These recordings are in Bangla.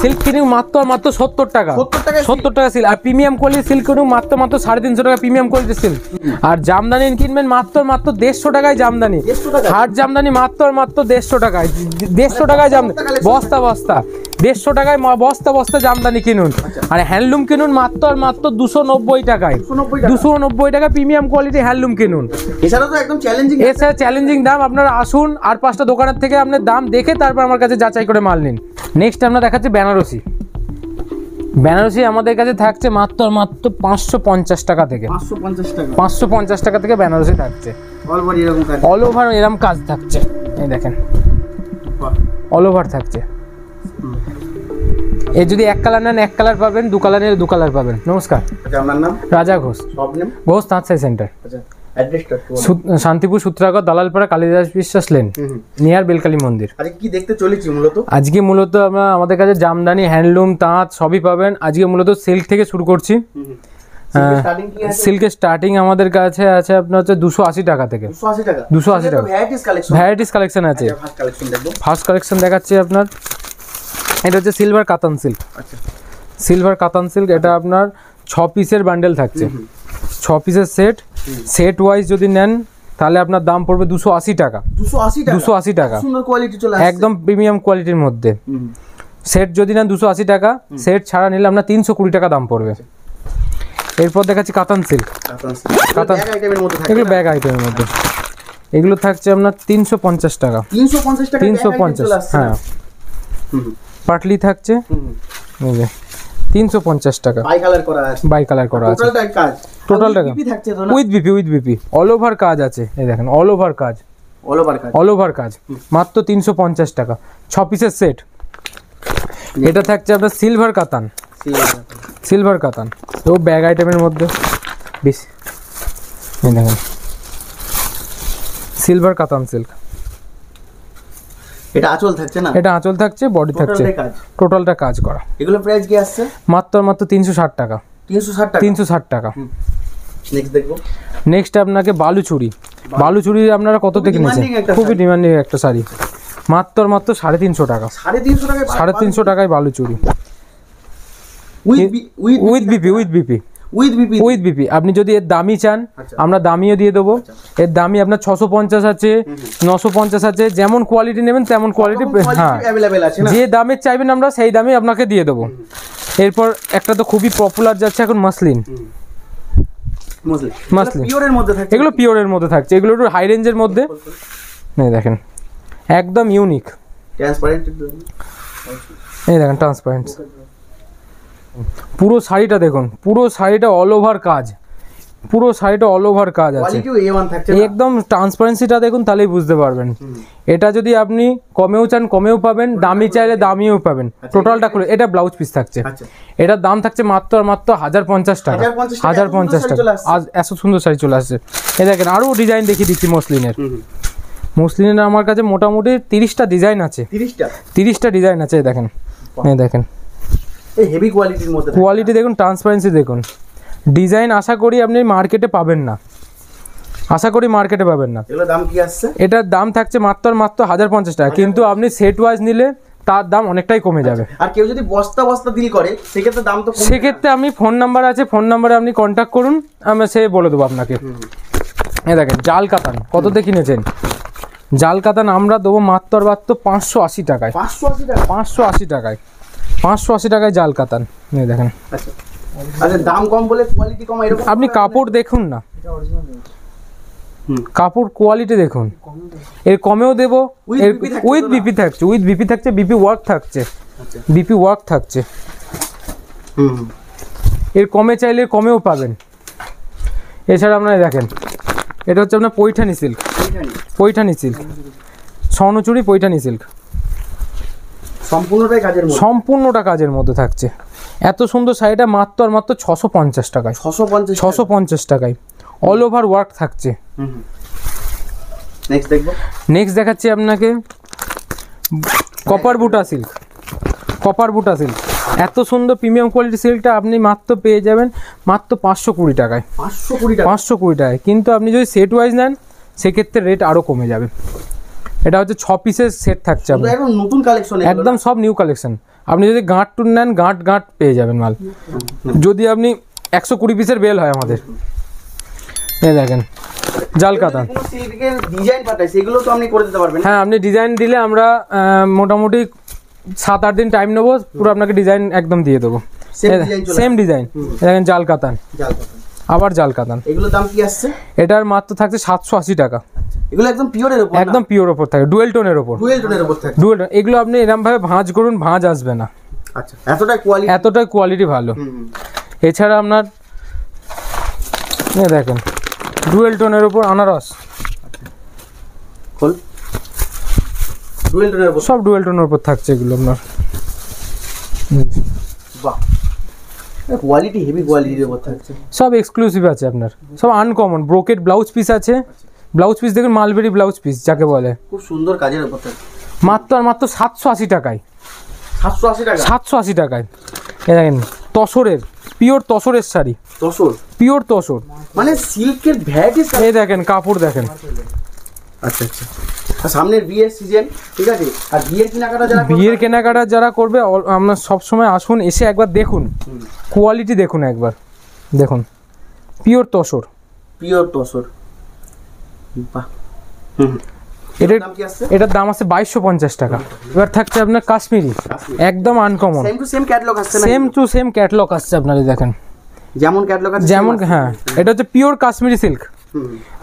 সিল্ক কিনুন মাত্র 70 টাকা 70 টাকা সিল্ক। আর প্রিমিয়াম কোয়ালিটির সিল্ক কিনুন মাত্র 350 টাকা প্রিমিয়াম কোয়ালিটির সিল্ক। আর জামদানি কিনবেন মাত্র 150 টাকায় জামদানি, হাট জামদানি মাত্র 150 টাকায়, 150 টাকায় জামদানি বস্তা 150 টাকায় বস্তা জামদানি কিনুন। আর হ্যান্ডলুম কিনুন মাত্র 290 টাকায়, 290 টাকা প্রিমিয়াম কোয়ালিটি হ্যান্ডলুম কিনুন। এছাড়া তো একদম চ্যালেঞ্জিং, এছাড়া চ্যালেঞ্জিং দাম। আপনারা আসুন আর 5টা দোকানের থেকে আপনার দাম দেখে তারপর আমার কাছে যাচাই করে মাল নিন। নেক্সট আমরা দেখাচ্ছি বেনারসি। বেনারসি আমাদের কাছে থাকছে মাত্র 550 টাকা থেকে, 550 টাকা থেকে বেনারসি থাকছে। অল ওভার এরকম কাজ থাকছে, এই দেখেন অল ওভার থাকছে। এই যদি এক কালার নেন এক কালার পাবেন, দু কালার নিলে দু কালার পাবেন। নমস্কার, আপনার নাম? রাজা ঘোষ, ঘোষ তাঁতশাড়ি সেন্টার, শান্তিপুর সূত্রাগড়, দালালপাড়া, কালিদাস বিশ্বাস লেন, নিয়ার বেলকালী মন্দির। কি দেখতে চলেছি মূলত? আজকে মূলত আমরা আমাদের কাছে জামদানি, হ্যান্ডলুম, তাঁত সবই পাবেন। আজকে মূলত সিল্ক থেকে শুরু করছি। সিল্কের স্টার্টিং আমাদের কাছে আছে আপনার হচ্ছে 280 টাকা থেকে, 280 টাকা ভ্যারাইটিস কালেকশন আছে। ফার্স্ট কালেকশন দেখাচ্ছি আপনার, এটা হচ্ছে সিলভার কাতান সিল্ক। সিলভার কাতান সিল্ক, এটা আপনার 6 পিসের বান্ডেল থাকছে, 6 পিসের সেট ওয়াইজ যদি নেন তাহলে আপনার দাম পড়বে 280 টাকা, 280 টাকা একদম প্রিমিয়াম কোয়ালিটির মধ্যে। সেট যদি নেন 280 টাকা, সেট ছাড়া নিলে আপনার 320 টাকা দাম পড়বে। এরপর দেখাচ্ছি কাতান সিল্ক, কাতান এগুলো ব্যাগ আইটেমের মধ্যে, এগুলো থাকছে আপনার 350 টাকা, 350। হ্যাঁ, পাটলি থাকছে 350 টাকা, বাই কালার করা আছে টোটাল টাকা উইথ বিপি অল ওভার কাজ আছে। এই দেখেন অল ওভার কাজ মাত্র 350 টাকা, 6 পিসের সেট। এটা থাকছে আপনার সিলভার কাতান, তো ব্যাগ আইটেমের মধ্যে বেশি। এই দেখেন সিলভার কাতান সিল্ক, এটা আঁচল থাকছে না? এটা আঁচল থাকছে, বডি থাকছে, টোটালটা কাজ করা। এগুলো প্রাইস কি আসছে? মাত্র 360 টাকা, 360 টাকা। নেক্সট দেখবো, নেক্সট আপনাকে বালুচুরি আপনারা কত থেকে নিয়েছেন? খুবই ডিমান্ডিং একটা শাড়ি, মাত্র 350 টাকা, 350 টাকায় বালুচুরি উইথ বিপি। আপনি যদি এর দামি চান আমরা দামিও দিয়ে দেবো। এর দামি আপনার 650 আছে, 950 আছে, যেমন কোয়ালিটি নেবেন তেমন কোয়ালিটি। হ্যাঁ, যে দামে চাইবেন আমরা সেই দামে আপনাকে দিয়ে দেবো। এরপর একটা তো খুবই পপুলার যাচ্ছে এখন মাসলিন, এগুলো পিওরের মধ্যে থাকছে, এগুলো একটু হাই রেঞ্জের মধ্যে। দেখেন একদম ইউনিক, এই দেখেন ট্রান্সপারেন্ট। পুরো শাড়িটা দেখুন, পুরো শাড়িটা অল ওভার কাজ, আছে একদম। ট্রান্সপারেন্সিটা দেখুন তাহলেই বুঝতে পারবেন। এটা যদি আপনি কমেও চান কমেও পাবেন, দামি চাইলে দামিও পাবেন। টোটালটা করে এটা ব্লাউজ পিস থাকছে, এটার দাম থাকছে মাত্র 1050 টাকা, 1050 টাকা। আজ এত সুন্দর শাড়ি চলে আসছে। এই দেখেন আরো ডিজাইন দেখিয়ে দিচ্ছি মসলিনের আমার কাছে মোটামুটি 30টা ডিজাইন আছে, 30টা ডিজাইন আছে। দেখেন হেভি কোয়ালিটির মধ্যে, কোয়ালিটি দেখুন, ট্রান্সপারেন্সি দেখুন, ডিজাইন আশা করি আপনি মার্কেটে পাবেন না, এগুলোর দাম কি আসছে? এটার দাম থাকছে মাত্র 1050 টাকা, কিন্তু আপনি সেট ওয়াইজ নিলে তার দাম অনেকটাই কমে যাবে। আর কেউ যদি বস্তা দিল করে সেক্ষেত্রে দাম তো, সেক্ষেত্রে আমি ফোন নাম্বার আছে, ফোন নাম্বারে আপনি কন্ট্যাক্ট করুন, আমি সে বলে দেবো আপনাকে। এই দেখেন জাল কাতান কততে কিনেছেন? জাল কাতান আমরা দেবো মাত্র 580 টাকায়, 580 টাকায় জাল কাতান। এই দেখেন দাম কম বলে কোয়ালিটি কম, এরকম আপনি কাপড় দেখুন না, কাপড় কোয়ালিটি দেখুন। এর কমেও দেবো, উইথ বিপি থাকছে, বিপি ওয়ার্ক থাকছে। এর কমে চাইলে কমেও পাবেন। এছাড়া আপনারা দেখেন এটা হচ্ছে আপনার পৈঠানি সিল্ক, স্বর্ণচুরি পৈঠানি সিল্ক, সম্পূর্ণটা কাজের মধ্যে থাকছে। এত সুন্দর শাড়িটা মাত্র 650 টাকায়, 650 টাকায় অল ওভার ওয়ার্ক থাকছে। নেক্সট দেখাচ্ছি আপনাকে কপার বুটা সিল্ক। এত সুন্দর প্রিমিয়াম কোয়ালিটি সিল্কটা আপনি মাত্র পেয়ে যাবেন মাত্র 520 টাকায়, 520 টাকায়। কিন্তু আপনি যদি সেট ওয়াইজ নেন সেক্ষেত্রে রেট আরও কমে যাবে। এটা হচ্ছে 6 পিসের সেট থাকছে আপনার, একদম নতুন কালেকশন, একদম সব নিউ কালেকশন। আপনি যদি গাঁট টুন নেন গাঁট পেয়ে যাবেন মাল। যদি আপনি 120 পিসের বেল হয় আমাদের। এই দেখেন জাল কাতান, কোনো সিল্কের ডিজাইন পাঠায় সেগুলো তো আপনি করে দিতে পারবেন? হ্যাঁ, আপনি ডিজাইন দিলে আমরা মোটামুটি 7-8 দিন টাইম নেবো, পুরো আপনাকে ডিজাইন একদম দিয়ে দেবো। সেম ডিজাইন দেখেন জাল কাতান, আবার জাল কাতান। এগুলোর দাম কি আসছে? এটার মাত্র থাকছে 780 টাকা। এগুলো একদম পিওরের উপর, একদম পিওর উপর থাকে, ডুয়েল টোনের উপর। ডুয়েল টোনের উপর থাকে, ডুয়েল টোন। এগুলো আপনি এরকম ভাবে ভাঁজ করুন, ভাঁজ আসবে না। আচ্ছা, এতটাই কোয়ালিটি ভালো। এছাড়া আপনার দেখেন ডুয়েল টোনের উপর আনারস, ডুয়েল টোনের উপর, সব ডুয়েল টোনের উপর থাকছে এগুলো আপনার। বাহ, কোয়ালিটি হেভি কোয়ালিটির উপর থাকছে। সব এক্সক্লুসিভ আছে আপনার, সব আনকমন। ব্রোকেট ব্লাউজ পিস আছে, ব্লাউজ পিস দেখুন মালবেরি ব্লাউজ পিস যাকে বলে, খুব সুন্দর কাজের উপর থাকে। মাত্র 780 টাকায়। 780 টাকা? 780 টাকায়। এই দেখেন তসরের, পিওর তসরের শাড়ি, তসর, পিওর তসর, মানে সিল্কের ভ্যারাইটি। এই দেখেন কাপড় দেখেন। আচ্ছা আচ্ছা, সামনের বিয়ের সিজন, ঠিক আছে। আর বিয়ের কেনাকাটা যারা করবে আমরা সবসময় আসুন, এসে একবার দেখুন, কোয়ালিটি দেখুন একবার, দেখুন পিওর তসর, পিওর তসর। বাহ, এটার দাম আছে 2250 টাকা। এবার থাকছে আপনার কাশ্মীরি, একদম uncommon, same to same catalogue আসছে, সেম টু সেম ক্যাটালগ আসছে আপনার। দেখেন যেমন ক্যাটালগ আছে যেমন, হ্যাঁ, এটা হচ্ছে পিওর কাশ্মীরি সিল্ক।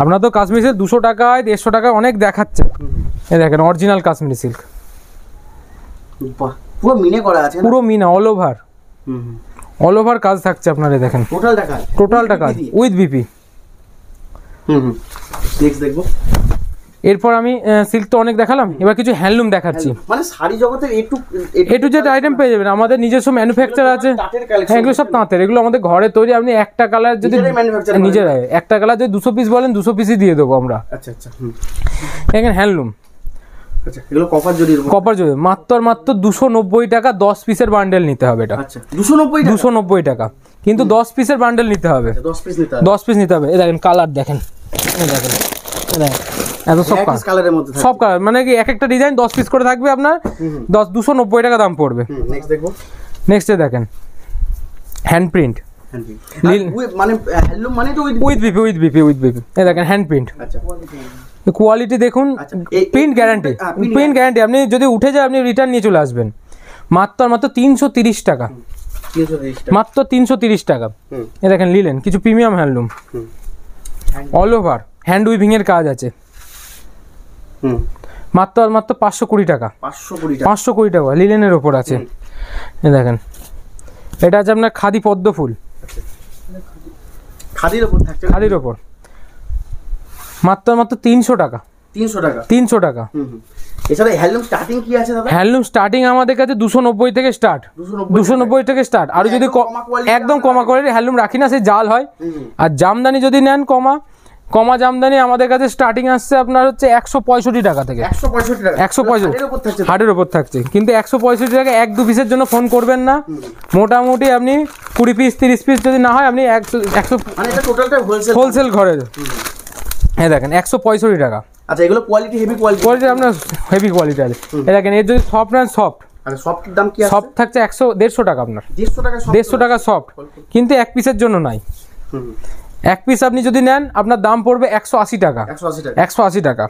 আপনার তো কাশ্মীরি সিল্ক 200 টাকায় 150 টাকায় অনেক দেখাচ্ছে। এই দেখেন অরিজিনাল কাশ্মীরি সিল্ক, পুরো মিনে করা আছে, পুরো মিনা, অল ওভার কাজ থাকছে আপনার। এই দেখেন টোটাল টাকা উইথ বিপি। নেক্সট দেখবো। এরপর আমি সিল্ক তো অনেক দেখালাম, এবার কিছু হ্যান্ডলুম দেখাচ্ছি। মানে শাড়ি জগতের এ টু জেড আইটেম পেয়ে যাবেন, আমাদের নিজস্ব ম্যানুফ্যাকচার আছে। হ্যাঁ, এগুলো সব তাঁতের, এগুলো আমাদের ঘরে তৈরি। আপনি একটা কালার যদি নিজেরাই একটা কালার যদি 200 পিস বলেন 200 পিসই দিয়ে দেবো আমরা। আচ্ছা আচ্ছা, দেখেন হ্যান্ডলুম, আচ্ছা, এগুলো কপার জরি, মাত্র 290 টাকা 10 পিসের বান্ডেল নিতে হবে। এটা আচ্ছা 290 টাকা, কিন্তু 10 পিসের বান্ডেল নিতে হবে, 10 পিস নিতে হবে। এই দেখেন কালার দেখেন, এই দেখেন এত সব কালার, মানে কি এক একটা ডিজাইন 10 পিস করে থাকবে আপনার, 290 টাকা দাম পড়বে। নেক্সটে দেখেন হ্যান্ড প্রিন্ট, মানে হ্যান্ডলুম মানে তো উইথ বিপি। এই দেখেন হ্যান্ড প্রিন্ট, কোয়ালিটি দেখুন, প্রিন্ট গ্যারান্টি। আপনি যদি উঠে যায় আপনি রিটার্ন নিয়ে চলে আসবেন। মাত্র 330 টাকা, মাত্র 330 টাকা। এই দেখেন লিলেন, কিছু premium handloom, all over hand weaving এর কাজ আছে। মাত্র 520 টাকা, 520 টাকা লিলেনের ওপর আছে। এই দেখেন এটা আছে আপনার খাদি পদ্ম ফুল, খাদির ওপর, মাত্র 300 টাকা, 300 টাকা। এছাড়া হ্যান্ডলুম স্টার্টিং কি আছে দাদা? হ্যান্ডলুম স্টার্টিং আমাদের কাছে 290 থেকে স্টার্ট, 290 থেকে স্টার্ট। আর যদি একদম কমা কোয়ালিটি হ্যান্ডলুম রাখি না, সেই জাল হয়। আর জামদানি যদি নেন কমা জামদানি আমাদের কাছে স্টার্টিং আসছে আপনার হচ্ছে 165 টাকা থেকে। 165 হাটের ওপর থাকছে, কিন্তু 165 টাকা 1-2 পিসের জন্য ফোন করবেন না। মোটামুটি আপনি 20 পিস 30 পিস যদি না হয়, আপনি 100 মানে এটা টোটালটা হোলসেল ঘরে। এই দেখেন 165 টাকা। আচ্ছা, এগুলো কোয়ালিটি হেভি কোয়ালিটি আপনার হেভি কোয়ালিটি আছে। এই দেখেন এর যদি সফট নেন সফট, আচ্ছা সফটের দাম কি আছে? সফট থাকছে 150 টাকা আপনার, 150 টাকা সফট, কিন্তু এক পিসের জন্য নাই। এক পিস আপনি যদি নেন আপনার দাম পড়বে 180 টাকা, 180 টাকা।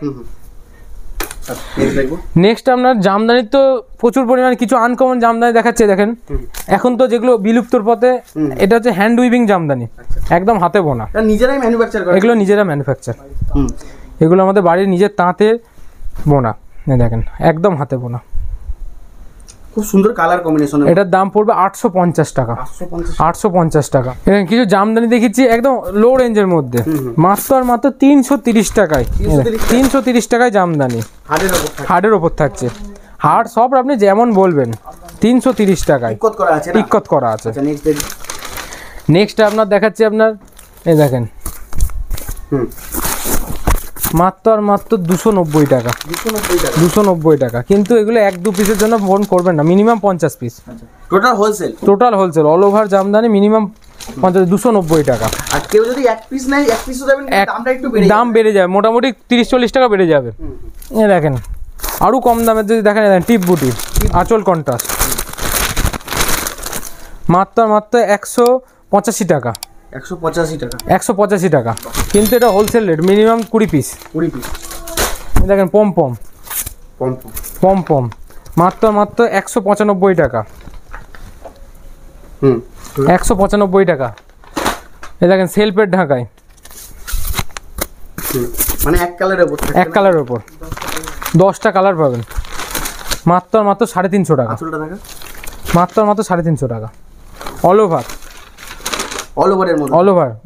নেক্সট আপনার জামদানি তো প্রচুর পরিমাণে কিছু আনকমন জামদানি দেখাচ্ছে। দেখেন এখন তো যেগুলো বিলুপ্তর পথে, এটা হচ্ছে হ্যান্ড উইভিং জামদানি, একদম হাতে বোনা, নিজেরাই ম্যানুফ্যাকচার করে। এগুলো নিজেরা ম্যানুফ্যাকচার, এগুলো আমাদের বাড়ির নিজের তাঁতে বোনা। দেখেন একদম হাতে বোনা, খুব সুন্দর কালার কম্বিনেশন। এটার দাম পড়বে 850 টাকা, 850 টাকা। এখানে কিছু জামদানি দেখেছি একদম লো রেঞ্জের মধ্যে, মাত্র 330 টাকায়, 330 টাকায় জামদানি হার্ডের ওপর থাকছে। হার্ড সব আপনি যেমন বলবেন 330 টাকায় টিকট করা আছে। নেক্সট আপনার দেখাচ্ছি আপনার, এই দেখেন মাত্র 290 টাকা, 290 টাকা। কিন্তু এগুলো 1-2 পিসের জন্য ফোন করবেন না, minimum 50 piece. Total wholesale all over Jamdani minimum 290 টাকা। আর কেউ যদি এক পিস নেয়, এক পিসও দেবেন, দামটা একটু দাম বেড়ে যাবে, মোটামুটি 30-40 টাকা বেড়ে যাবে। এই দেখেন আরও কম দামের যদি দেখেন টিপ বুটি আঁচল কন্ট্রাস্ট, মাত্র 185 টাকা। 185 টাকা, 185 টাকা, কিন্তু এটা wholesale rate, minimum 20 piece. 20 piece দেখেন পম মাত্র 195 টাকা। 195 টাকা। এই দেখেন সেলফের ঢাকায়, মানে এক কালারের উপর, এক কালারের উপর 10টা কালার পাবেন, মাত্র 350 টাকা। মাত্র 350 টাকা। অল ওভার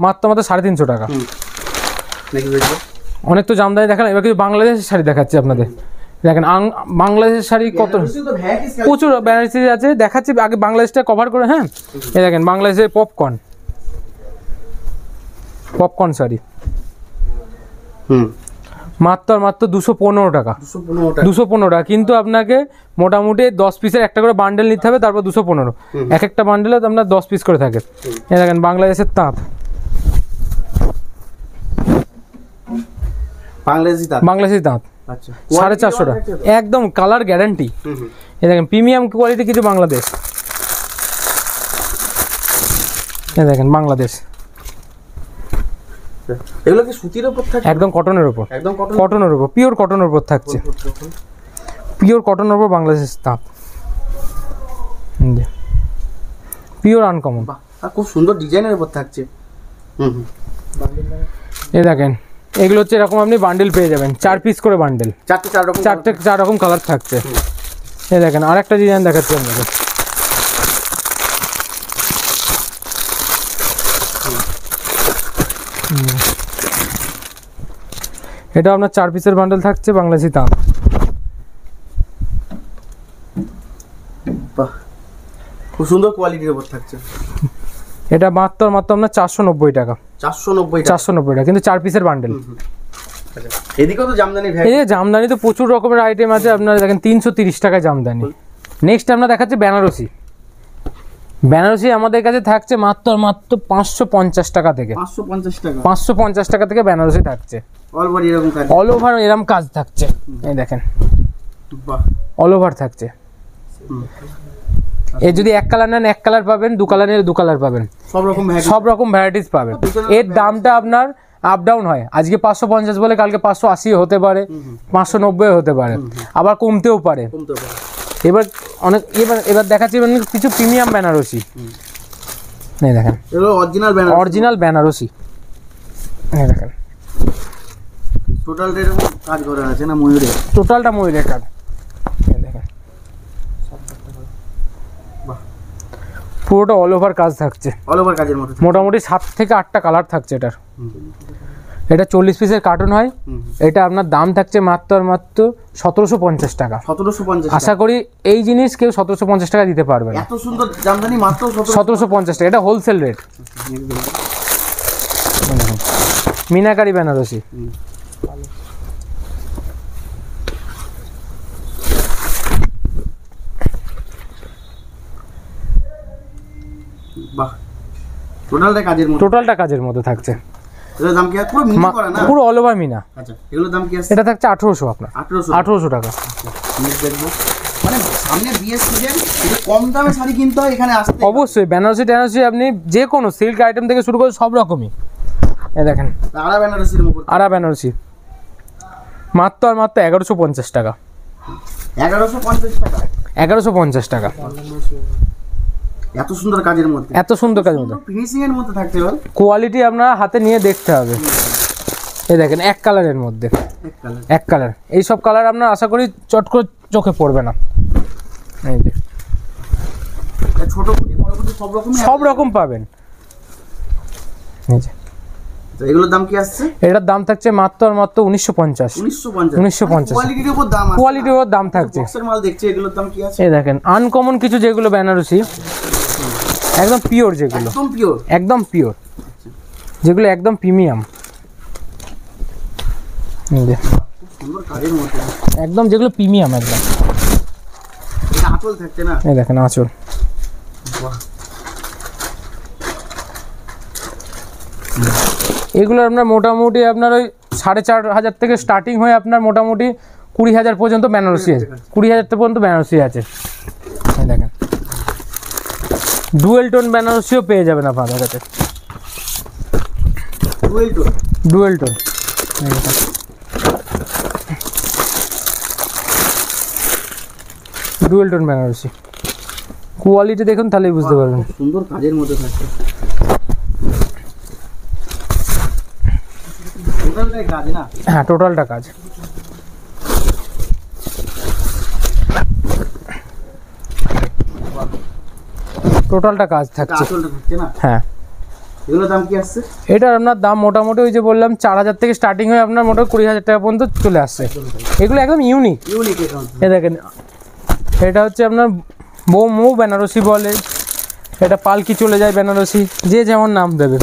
মাত্র 350 টাকা। অনেক তো জামদানি দেখালাম, এবার কিছু বাংলাদেশের শাড়ি দেখাচ্ছি আপনাদের। দেখেন বাংলাদেশের শাড়ি কত প্রচুর বেনারসি আছে, দেখাচ্ছি আগে বাংলাদেশটা কভার করে। হ্যাঁ, এই দেখেন বাংলাদেশের পপকর্ন শাড়ি মাত্র 215 টাকা। 215 টাকা, কিন্তু আপনাকে মোটামুটি 10 পিসের একটা করে বান্ডেল নিতে হবে, তারপর 215। এক একটা বান্ডেলে আপনার 10 পিস করে থাকে। এই দেখেন বাংলাদেশের তাঁত, বাংলাদেশি তাঁত 450 টাকা, একদম কালার গ্যারান্টি। এই দেখেন প্রিমিয়াম কোয়ালিটি কিছু বাংলাদেশ। এই দেখেন বাংলাদেশ, এগুলো কি সুতির উপর থাকে? একদম কটনের উপর, একদম কটনের উপর, পিওর কটনের উপর থাকছে, পিওর কটনের উপর বাংলাদেশের তাঁত, পিওর আনকমন, খুব সুন্দর ডিজাইনের উপর থাকছে। এই দেখেন এগুলো হচ্ছে এরকম আপনি বান্ডেল পেয়ে যাবেন, 4 পিস করে বান্ডেল, 4 রকম কালার থাকছে। এই দেখেন আরেকটা ডিজাইন দেখাচ্ছি আপনাকে। এটা আপনার 4 পিসের বান্ডেল থাকছে, বাংলাদেশি তাঁত। খুব সুন্দর কোয়ালিটির উপর থাকছে। এটা মাত্র আপনার 490 টাকা। 490 টাকা, কিন্তু 4 পিসের বান্ডেল। এদিকেও তো জামদানি, এই যে জামদানি তো প্রচুর রকমের আইটেম আছে। আপনারা দেখেন 330 টাকায় জামদানি। নেক্সট আমরা দেখাচ্ছি বেনারসি। বেনারসি আমাদের কাছে থাকছে মাত্র 550 টাকা থেকে। 550 টাকা থেকে বেনারসি থাকছে, অল ওভার এরকম কাজ থাকছে। এই দেখেন অল ওভার থাকছে। এর যদি এক কালার নেন এক কালার পাবেন, 2 কালার নিলে 2 কালার পাবেন, সব রকম ভ্যারাইটিস পাবেন। এর দামটা আপনার আপ ডাউন হয়, আজকে 550 বলে কালকে 580 হতে পারে, 590 হতে পারে, আবার কমতেও পারে। এবার এবার দেখাচ্ছি কিছু প্রিমিয়াম বেনারসি। এই দেখেন অরিজিনাল বেনারসি। এই দেখেন টোটালটা এরকম কাজ করা আছে না, ময়ূরের, টোটালটা ময়ূরের কাজ। এই দেখেন পুরোটা অল ওভার কাজ থাকছে, অল ওভার কাজের মধ্যে মোটামুটি 7 থেকে 8টা কালার থাকছে এটার। এটা 40 পিসের কার্টন হয়। এটা আপনার দাম থাকছে মাত্র 1750 টাকা। 1750। আশা করি এই জিনিস কেউ 1750 টাকা দিতে পারবে না। এত সুন্দর জামদানি মাত্র 1750 টাকা, এটা হোলসেল রেট। মিনাকারি বেনারসি। বাহ, টোটালটা কাজের মধ্যে থাকছে। এটার দাম কি পুরো মিনা করা না? পুরো অল ওভার মিনা। আচ্ছা, এগুলোর দাম কি আছে? এটা থাকছে 1800 আপনার। 1800 টাকা। নেক্সট দেখবো, মানে সামনে বিয়ের সিজন, এটা কম দামে শাড়ি কিনতে হয় এখানে আসতে। অবশ্যই বেনারসি আপনি যে কোনো সিল্ক আইটেম থেকে শুরু করে সব রকমই। এই দেখেন আরা বেনারসি মাত্র 1150 টাকা। 1150 টাকা। 1150 টাকা। এত সুন্দর কাজের মধ্যে, এত সুন্দর কাজের মধ্যে, ফিনিশিং এর মধ্যে থাকতে হবে। কোয়ালিটি আপনারা হাতে নিয়ে দেখতে হবে। এই দেখেন এক কালারের মধ্যে, এক কালার। এই সব কালার আপনার আশা করি চট করে চোখে পড়বে না। এই যে ছোট কুটি বড় কুটি সব রকম পাবেন। এই যে এগুলোর দাম কি আসছে? এটার দাম থাকছে মাত্র 1950। 1950 কোয়ালিটির উপর দাম আছে, কোয়ালিটির উপর দাম থাকছে। বক্সের মাল দেখছি, এগুলোর দাম কি আছে? এই দেখেন আনকমন কিছু যেগুলো বেনারসি একদম পিওর, যেগুলো একদম পিওর, যেগুলো একদম প্রিমিয়াম, সুন্দর কাজের মধ্যে একদম, যেগুলো প্রিমিয়াম একদম। এটা আঁচল থাকছে না? এই দেখেন আঁচল। এগুলো আপনার মোটামুটি আপনার ওই 4500 থেকে স্টার্টিং হয়ে আপনার মোটামুটি 20,000 পর্যন্ত বেনারসি আছে, 20,000 পর্যন্ত বেনারসি আছে। এই দেখেন ডুয়েল টোন বেনারসিও পেয়ে যাবেন আপনাদের কাছে, dual tone. Dual tone Banarasi quality দেখুন তাহলেই বুঝতে পারবেন। সুন্দর কাজের মধ্যে থাকছে, টোটালটাই কাজ না? হ্যাঁ টোটালটা কাজ। টোটালটা কাজ থাকছে, আসলটা থাকছে না? হ্যাঁ। এগুলোর দাম কি আসছে? এটার আপনার দাম মোটামুটি ওই যে বললাম 4,000 থেকে স্টার্টিং হয়ে আপনার মোটামুটি 20,000 টাকা পর্যন্ত চলে আসছে। এগুলো একদম ইউনিক। এ দেখেন এটা হচ্ছে আপনার মৌ বেনারসি বলে, এটা পালকি চলে যায় বেনারসি, যে যেমন নাম দেবে।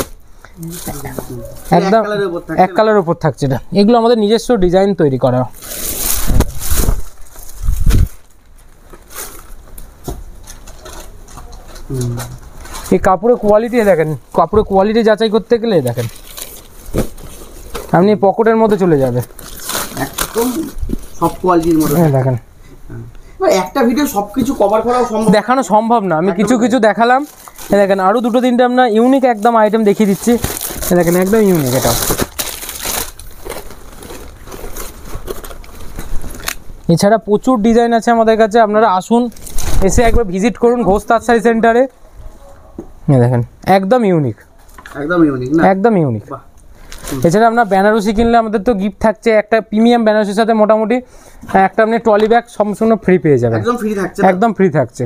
একদম এক কালারের উপর থাকছে এটা। এগুলো আমাদের নিজস্ব ডিজাইন তৈরি করা। এই কাপড়ের কোয়ালিটি দেখেন, কাপড়ের কোয়ালিটি যাচাই করতে গেলে দেখেন আপনি পকেটের মধ্যে চলে যাবে, একদম সব কোয়ালিটির মধ্যে। হ্যাঁ দেখেন একটা ভিডিও সবকিছু কভার করাও সম্ভব, দেখানো সম্ভব না। আমি কিছু কিছু দেখালাম, দেখেন আরো দুটো তিনটে আপনার ইউনিক একদম আইটেম দেখিয়ে দিচ্ছি। দেখেন একদম ইউনিক এটা। এছাড়া প্রচুর ডিজাইন আছে আমাদের কাছে, আপনারা আসুন এসে একবার ভিজিট করুন ঘোষ তাঁত শাড়ি সেন্টারে। দেখেন একদম ইউনিক, একদম ইউনিক না? একদম ইউনিক। এছাড়া আপনার বেনারসি কিনলে আমাদের তো গিফট থাকছে একটা প্রিমিয়াম বেনারসির সাথে মোটামুটি একটা আপনি ট্রলি ব্যাগ সম্পূর্ণ ফ্রি পেয়ে যাবেন। একদম ফ্রি থাকছে? একদম ফ্রি থাকছে।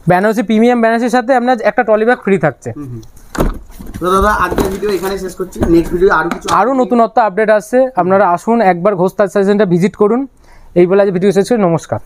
বেনারসি প্রিমিয়াম বেনারসির সাথে আপনার একটা ট্রলি ব্যাগ ফ্রি থাকছে। তো দাদা আজকের ভিডিও এখানে শেষ করছি, নেক্সট ভিডিও আরো নতুনত্ব আপডেট আসছে, আপনারা আসুন একবার ঘোষ তাঁত শাড়ি সেন্টার ভিজিট করুন। এই বলে আজ ভিডিও শেষ করি, নমস্কার।